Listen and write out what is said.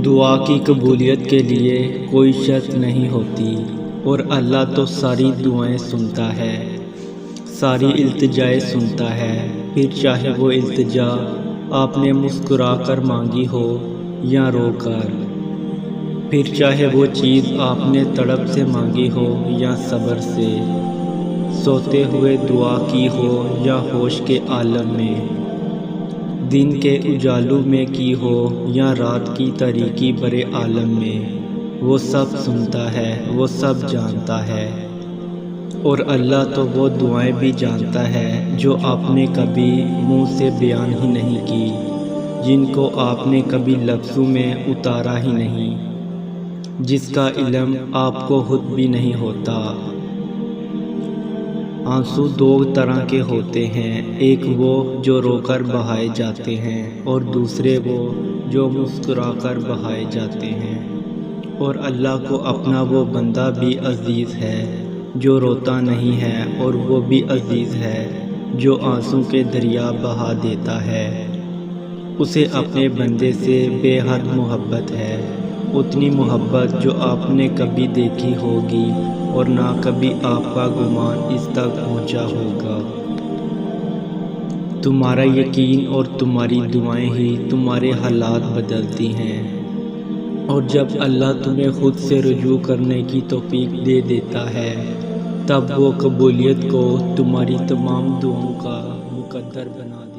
دعا کی قبولیت کے لیے کوئی شرط نہیں ہوتی، اور اللہ تو ساری دعائیں سنتا ہے، ساری التجائیں سنتا ہے، پھر چاہے وہ التجا آپ نے مسکرا کر مانگی ہو یا رو کر، پھر چاہے وہ چیز آپ نے تڑپ سے مانگی ہو یا صبر سے، سوتے ہوئے دعا کی ہو یا ہوش کے عالم میں، دن کے اجالوں میں کی ہو یا رات کی تاریکی برے عالم میں، وہ سب سنتا ہے، وہ سب جانتا ہے۔ اور اللہ تو وہ دعائیں بھی جانتا ہے جو آپ نے کبھی منہ سے بیان ہی نہیں کی، جن کو آپ نے کبھی لفظوں میں اتارا ہی نہیں، جس کا علم آپ کو خود بھی نہیں ہوتا۔ آنسو دو طرح کے ہوتے ہیں، ایک وہ جو رو کر بہائے جاتے ہیں، اور دوسرے وہ جو مسکرا کر بہائے جاتے ہیں۔ اور اللہ کو اپنا وہ بندہ بھی عزیز ہے جو روتا نہیں ہے، اور وہ بھی عزیز ہے جو آنسو کے دریا بہا دیتا ہے۔ اسے اپنے بندے سے بے حد محبت ہے، اتنی محبت جو آپ نے کبھی دیکھی ہوگی اور نہ کبھی آپ کا گمان اس تک پہنچا ہوگا۔ تمہارا یقین اور تمہاری دعائیں ہی تمہارے حالات بدلتی ہیں، اور جب اللہ تمہیں خود سے رجوع کرنے کی توفیق دے دیتا ہے، تب وہ قبولیت کو تمہاری تمام دعاؤں کا مقدر بنا دیتا ہے۔